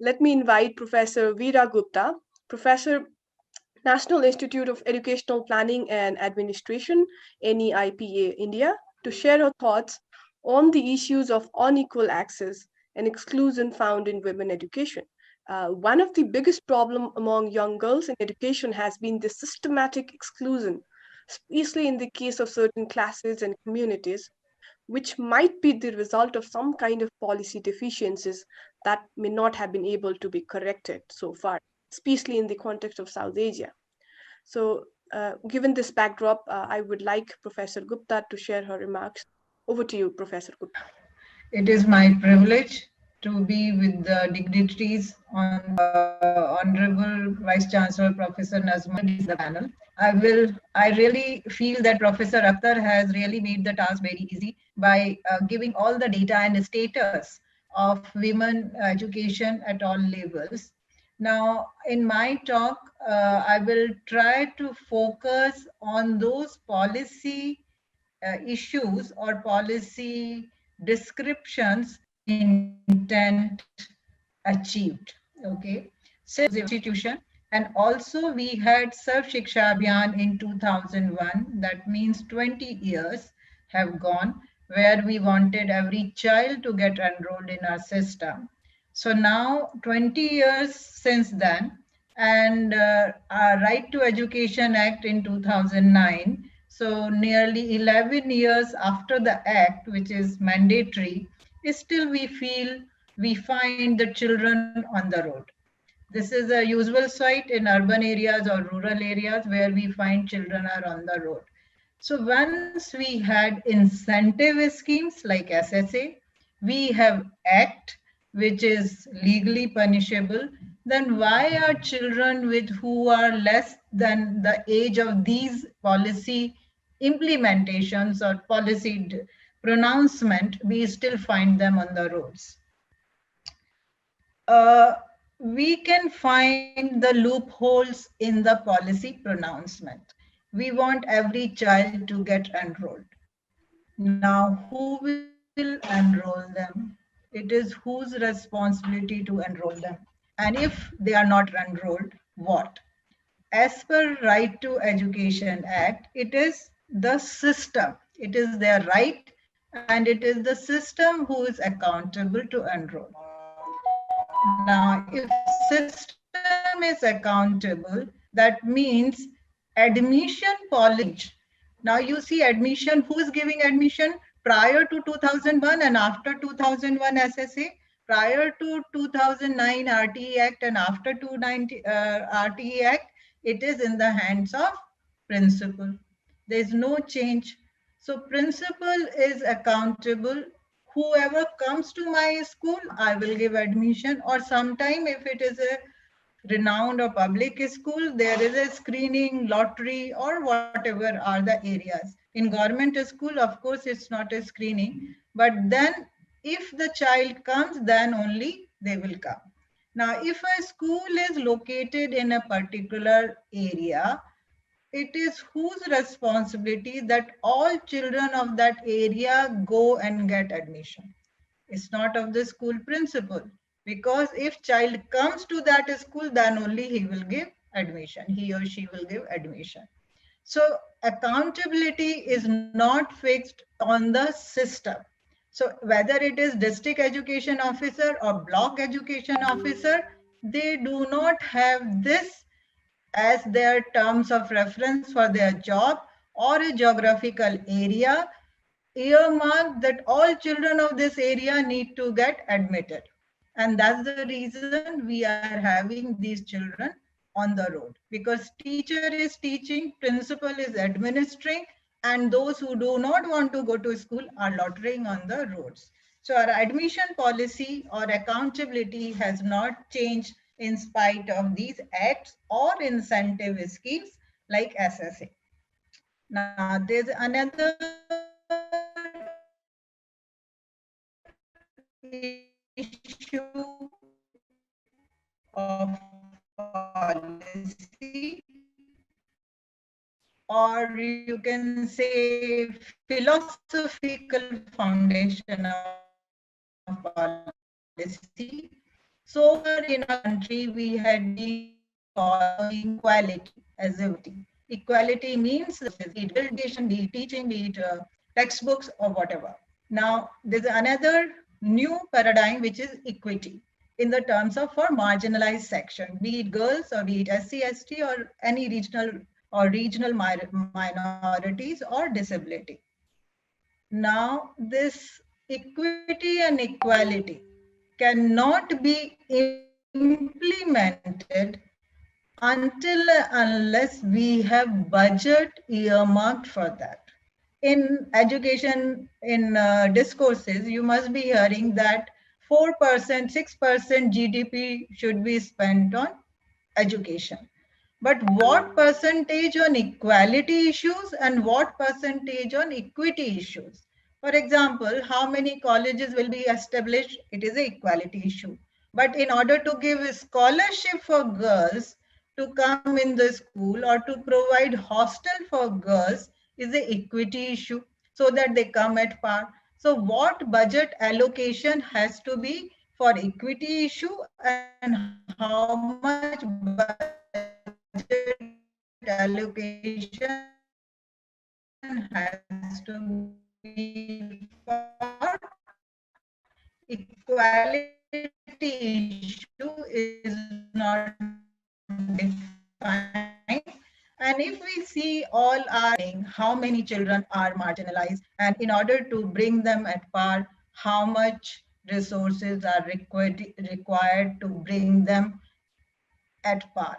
let me invite Professor Veera Gupta, Professor, National Institute of Educational Planning and Administration, NEIPA India, to share her thoughts on the issues of unequal access and exclusion found in women education. One of the biggest problems among young girls in education has been the systematic exclusion, especially in the case of certain classes and communities, which might be the result of some kind of policy deficiencies that may not have been able to be corrected so far, especially in the context of South Asia. So, given this backdrop, I would like Professor Gupta to share her remarks. Over to you, Professor Gupta. It is my privilege to be with the dignitaries on the Honorable Vice Chancellor Professor Nazma the panel. I really feel that Professor Akhtar has really made the task very easy by giving all the data and status of women education at all levels. Now, in my talk, I will try to focus on those policy issues or policy descriptions intent achieved. Okay, so institution, and also we had Sarv Shiksha Abhiyan in 2001. That means 20 years have gone where we wanted every child to get enrolled in our system. So now 20 years since then, and our Right to Education Act in 2009. So nearly 11 years after the act, which is mandatory, still we find the children on the road. This is a usual sight in urban areas or rural areas where we find children are on the road. So once we had incentive schemes like SSA, we have ACT, which is legally punishable, then why are children with who are less than the age of these policy implementations or policy pronouncement, we still find them on the roads? uh, we can find the loopholes in the policy pronouncement. We want every child to get enrolled. Now, who will enroll them? It is whose responsibility to enroll them? And if they are not enrolled, what? As per Right to Education Act, it is the system. It is their right, and it is the system who is accountable to enroll. Now, if system is accountable, that means admission policy. Now you see admission, who is giving admission prior to 2001 and after 2001 SSA, prior to 2009 RTE Act and after 290 RTE Act, it is in the hands of principal. There is no change. So principal is accountable. Whoever comes to my school, I will give admission, or sometime if it is a renowned or public school, there is a screening, lottery, or whatever are the areas. In government school, of course, it's not a screening, but then if the child comes, then only they will come. Now, if a school is located in a particular area, it is whose responsibility that all children of that area go and get admission. It's not of the school principal, because if child comes to that school, then only he will give admission, he or she will give admission. So accountability is not fixed on the system. So whether it is district education officer or block education officer, they do not have this as their terms of reference for their job or a geographical area earmarked that all children of this area need to get admitted. And that's the reason we are having these children on the road, because teacher is teaching, principal is administering, and those who do not want to go to school are loitering on the roads. So our admission policy or accountability has not changed in spite of these acts or incentive schemes like SSA. Now, there's another issue of policy, or you can say philosophical foundation of policy. So So far in our country, we had been following equality as a duty. Equality means be it education, be it teaching, be it textbooks or whatever. Now, there's another new paradigm which is equity in the terms of for marginalized section, be it girls or be it SC, ST or any regional minorities or disability. Now, this equity and equality cannot be implemented until unless we have budget earmarked for that. In education, in discourses, you must be hearing that 4%, 6% GDP should be spent on education. But what percentage on equality issues and what percentage on equity issues? For example, how many colleges will be established? It is an equality issue. But in order to give a scholarship for girls to come in the school or to provide hostel for girls is an equity issue so that they come at par. So what budget allocation has to be for equity issue and how much budget allocation has to be for equality issue is not defined. And if we see all our how many children are marginalized, and in order to bring them at par, how much resources are required to bring them at par.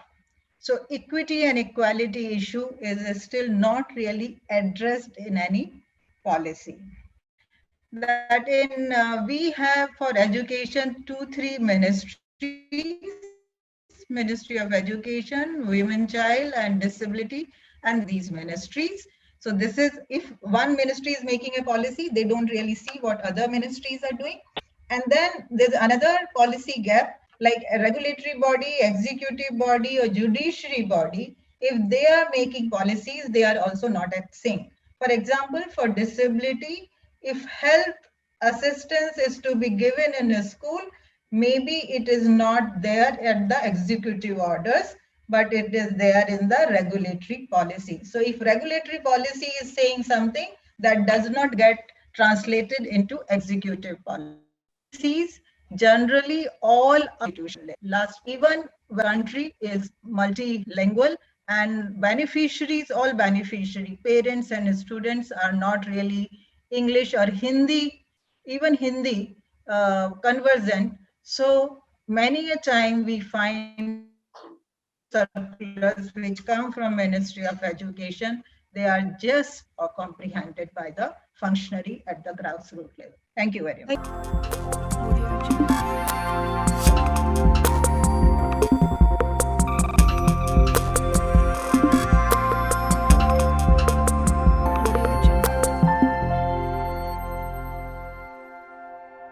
So equity and equality issue is still not really addressed in any policy. That in we have for education 2-3 ministries, Ministry of Education, Women, Child and Disability, and these ministries. So this is, if one ministry is making a policy, they don't really see what other ministries are doing. And then there's another policy gap, like a regulatory body, executive body, or judiciary body. If they are making policies, they are also not at sync. For example, for disability, if health assistance is to be given in a school, maybe it is not there at the executive orders, but it is there in the regulatory policy. So if regulatory policy is saying something, that does not get translated into executive policies. Generally, all institutional. Last, even country is multilingual, and beneficiaries, all beneficiary parents and students are not really English or Hindi, even Hindi conversant. So many a time we find circulars which come from Ministry of Education, they are just comprehended by the functionary at the grassroots level. Thank you very much.